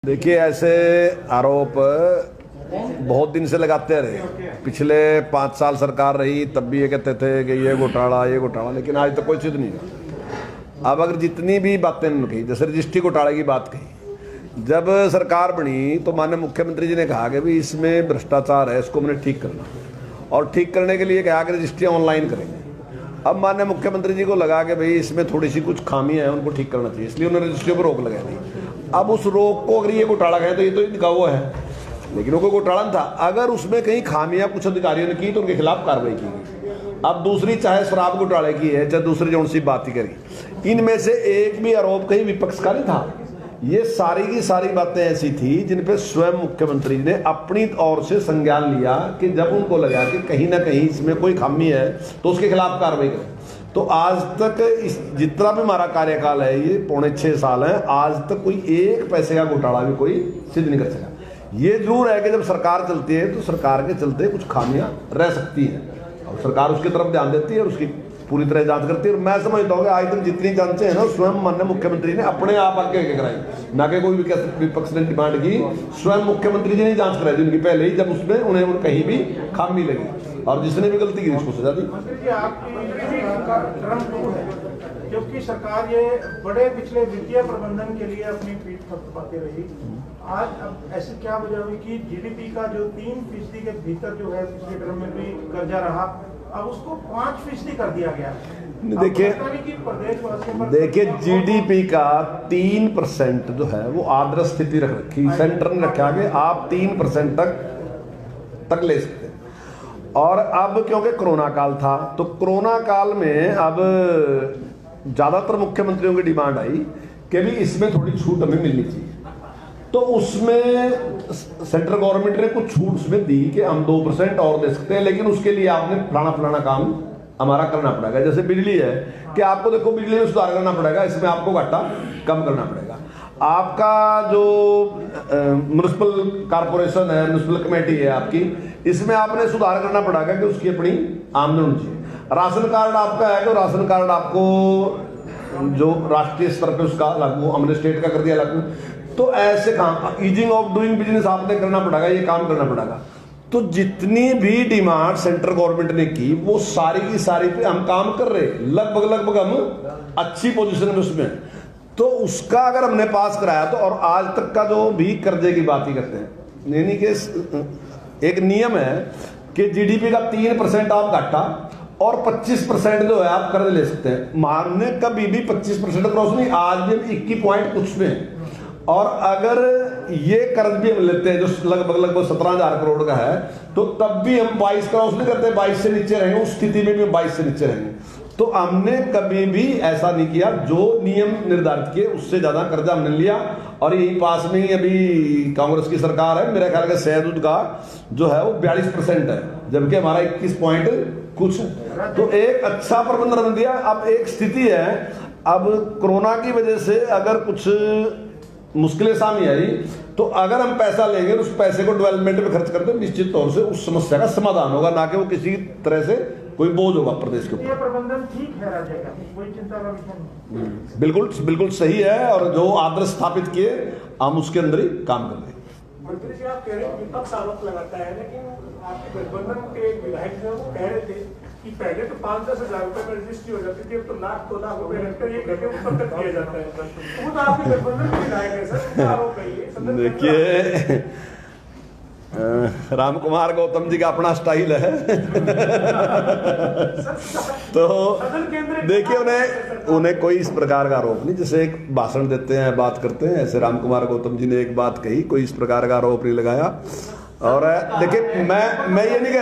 देखिए, ऐसे आरोप बहुत दिन से लगाते रहे। पिछले 5 साल सरकार रही तब भी ये कहते थे कि ये घोटाला, लेकिन आज तक कोई चीज़ नहीं हुआ। अब अगर जितनी भी बातें कही, जैसे रजिस्ट्री घोटाले की बात कही, जब सरकार बनी तो माननीय मुख्यमंत्री जी ने कहा कि भाई इसमें भ्रष्टाचार है, इसको हमने ठीक करना, और ठीक करने के लिए कहा कि रजिस्ट्री ऑनलाइन करेंगे। अब माननीय मुख्यमंत्री जी को लगा कि भाई इसमें थोड़ी सी कुछ खामियां हैं, उनको ठीक करना चाहिए, इसलिए उन्होंने रजिस्ट्री पर रोक लगा दी। अब उस रोक को अगर ये घोटाला कहें तो ये तो इनका वो है, लेकिन वो कोई घोटाला नहीं था। अगर उसमें कहीं खामियां कुछ अधिकारियों ने की तो उनके खिलाफ कार्रवाई की गई। अब दूसरी, चाहे शराब घोटाले की है, चाहे दूसरी जो सी बात ही करी, इनमें से एक भी आरोप कहीं विपक्ष का नहीं था। ये सारी की सारी बातें ऐसी थी जिन पे स्वयं मुख्यमंत्री ने अपनी ओर से संज्ञान लिया कि जब उनको लगा कि कहीं ना कहीं इसमें कोई खामी है तो उसके खिलाफ कार्रवाई करें। तो आज तक इस जितना भी हमारा कार्यकाल है, ये 6.25 साल है, आज तक कोई एक पैसे का घोटाला भी कोई सिद्ध नहीं कर सका। ये जरूर है कि जब सरकार चलती है तो सरकार के चलते कुछ खामियां रह सकती हैं, और सरकार उसकी तरफ ध्यान देती है और उसकी पूरी तरह जांच करती है। और मैं समझता हूँ कि आज तक जितनी जांचें हैं ना, स्वयं माननीय मुख्यमंत्री ने अपने आप आगे कराई, ना कि कोई विपक्ष ने डिमांड की। स्वयं मुख्यमंत्री जी ने जांच कराई थी उनकी पहले ही, जब उसमें उन्हें कहीं भी खामी लगी, और जिसने भी गलती की उसको सजा दी। क्योंकि सरकार ये बड़े पिछले वित्तीय प्रबंधन के लिए अपनी पीठ थपथपाती रही। आज अब ऐसी क्या वजह हुई कि जीडीपी का जो 3% के भीतर जो है पिछले क्रम में भी कर्जा रहा, अब उसको 5% कर दिया गया। देखिए जीडीपी का 3% जो है वो आदर्श स्थिति रख रखी, सेंटर ने रखा कि आप 3% तक ले सकते हैं। और अब क्योंकि कोरोना काल था, तो कोरोना काल में अब ज़्यादातर मुख्यमंत्रियों की डिमांड आई कि भी इसमें थोड़ी छूट हमें मिलनी चाहिए। तो उसमें सेंट्रल गवर्नमेंट ने कुछ छूट उसमें दी कि हम 2% और दे सकते हैं, लेकिन उसके लिए आपने फलाना काम हमारा करना पड़ेगा। जैसे बिजली है कि आपको देखो बिजली में सुधार करना पड़ेगा, इसमें आपको घाटा कम करना पड़ेगा। आपका जो म्युनिसिपल कॉर्पोरेशन है, म्युनिसिपल कमेटी है आपकी, इसमें आपने सुधार करना पड़ेगा कि उसकी अपनी आमदन होनी चाहिए। राशन कार्ड आपका है तो राशन कार्ड आपको जो राष्ट्रीय स्तर पे उसका लागू, हमने स्टेट का कर दिया लागू। तो ऐसे काम, ईजिंग ऑफ डूइंग बिजनेस आपने करना पड़ेगा, ये काम करना पड़ेगा। तो जितनी भी डिमांड सेंट्रल गवर्नमेंट ने की वो सारी की सारी पे हम काम कर रहे, लगभग हम अच्छी पोजीशन में उसमें। तो उसका अगर हमने पास कराया तो, और आज तक का जो भी कर्जे की बात ही करते हैं, यानी कि एक नियम है कि जीडीपी का 3% आप घाटा और 25% जो है आप कर्ज ले सकते हैं। मानने कभी भी 25% क्रॉस नहीं, आज भी 21 पॉइंट कुछ में। और अगर ये कर्ज भी हम लेते हैं जो लगभग 17,000 करोड़ का है, तो तब भी हम 22 क्रॉस नहीं करते, 22 से नीचे रहेंगे। उस स्थिति में भी हम 22 से नीचे रहेंगे। तो हमने कभी भी ऐसा नहीं किया, जो नियम निर्धारित किए उससे ज्यादा कर्जा हमने लिया। और यही पास में ही अभी कांग्रेस की सरकार है, मेरे ख्याल का शहद का जो है वो 42% है, जबकि हमारा 21 पॉइंट कुछ। तो एक अच्छा प्रबंधन बन दिया। अब एक स्थिति है, अब कोरोना की वजह से अगर कुछ मुश्किलें सामने आई, तो अगर हम पैसा लेंगे तो उस पैसे को डेवलपमेंट में खर्च करते, निश्चित तौर से उस समस्या का समाधान होगा, ना कि वो किसी तरह से कोई बोझ होगा प्रदेश के ऊपर। प्रबंधन ठीक है राज्य का, कोई चिंता का विषय नहीं। बिल्कुल सही है, और जो आदर्श स्थापित किए हम उसके अंदर ही काम कर रहे हैं। मंत्री जी, आप कह रहे हैं विपक्ष आरोप लगाता है, लेकिन आपके गठबंधन के एक विधायक जो वो कह रहे थे कि पहले तो 5-10 हजार रुपए में रजिस्ट्री हो जाती थी, अब तो लाख 2 लाख रुपए रखकर ये कहते हैं ऊपर तक किया जाता है। वो तो आपके गठबंधन के विधायक है सर, क्या आरोप है ये? देखिए, राम कुमार गौतम जी का अपना स्टाइल है। तो देखिए, उन्हें कोई इस प्रकार का आरोप नहीं, जैसे एक भाषण देते हैं, बात करते हैं, ऐसे राम कुमार गौतम जी ने एक बात कही, कोई इस प्रकार का आरोप नहीं लगाया। और देखिए, मैं ये नहीं कह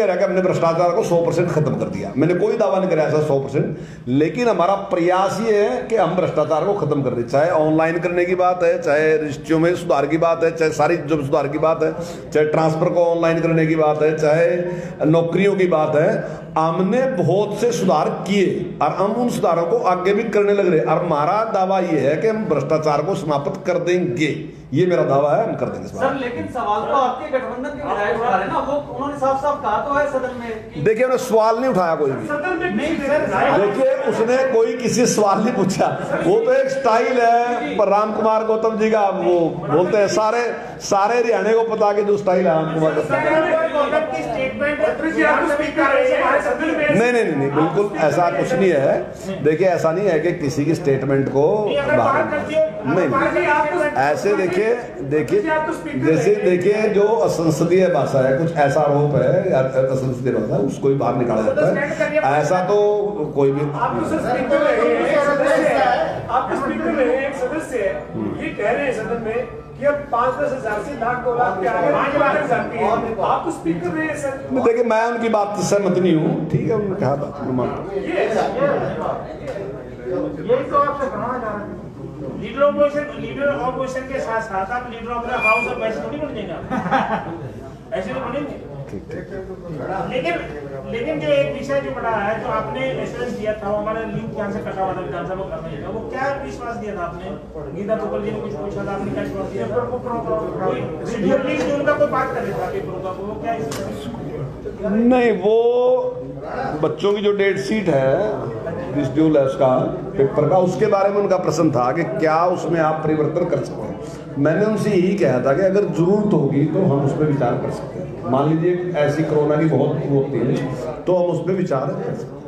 रहा कि हमने भ्रष्टाचार को 100% खत्म कर दिया, मैंने कोई दावा नहीं कराया ऐसा 100%। लेकिन हमारा प्रयास ये है कि हम भ्रष्टाचार को खत्म कर दें, चाहे ऑनलाइन करने की बात है, चाहे रजिस्ट्रियों में सुधार की बात है, चाहे सारी जो सुधार की बात है, चाहे ट्रांसफर को ऑनलाइन करने की बात है, चाहे नौकरियों की बात है। हमने बहुत से सुधार किए और हम उन सुधारों को आगे भी करने लग रहे। और हमारा दावा ये है कि हम भ्रष्टाचार को समाप्त कर देंगे, ये मेरा दावा है, हम कर देंगे। सर, लेकिन सवाल तो आपके गठबंधन के विधायक उठा रहे हैं ना, वो उन्होंने साफ साफ कहा तो है सदन में कि देखिए उन्होंने सवाल नहीं उठाया कोई भी। सदन में नहीं सर, देखिए उसने कोई किसी सवाल नहीं पूछा, वो तो एक स्टाइल है पर राम कुमार गौतम जी का, वो बोलते हैं सारे हरियाणा को पता कि जो स्टाइल है राम कुमार गौतम। नहीं, बिल्कुल ऐसा कुछ नहीं है। देखिए ऐसा नहीं है कि किसी की स्टेटमेंट को बाहर नहीं, ऐसे देखिए जैसे देखिए जो असंसदीय भाषा है, कुछ ऐसा आरोप है या असंसदीय भाषा, उसको भी बाहर निकाला जाता है, ऐसा तो कोई भी। आप स्पीकर रहे एक सदस्य है, ये कह रहे हैं सदन में कि अब 5-10 हजार से लाख 2 लाख के आगे 5 लाख जाती है, आप तो स्पीकर रहे हैं सर। देखिए मैं उनकी बात से सहमत नहीं हूँ, ठीक है, उन्होंने कहा बात मैं मानता हूँ। यही तो आपसे बनाना चाह रहे हैं। लीडर ऑपोजिशन के साथ साथ आप leader of the house of ऐसे नहीं बन जाएंगे, ऐसे तो बनेंगे। लेकिन जो एक विषय जो बड़ा है, जो आपने एश्योरेंस दिया था, वो हमारा लिंक यहाँ से कटा हुआ था विधानसभा करना ही था, वो क्या विश्वास दिया था आपने? गीता गोपाल जी ने कुछ पूछा था, आपने क्या विश्वास दिया था? शेड्यूल लिंक जो उनका कोई बात कर रहा था पेपरों का, वो क्या नहीं, वो बच्चों की जो डेट शीट है, शेड्यूल है उसका पेपर का, उसके बारे में उनका प्रश्न था कि क्या उसमें आप परिवर्तन कर सकते हैं। मैंने उनसे यही कहा था कि अगर जरूरत होगी तो हम उस पर विचार कर सकते हैं। मान लीजिए ऐसी कोरोना की बहुत होती है तो हम उस पर विचार कर सकते हैं।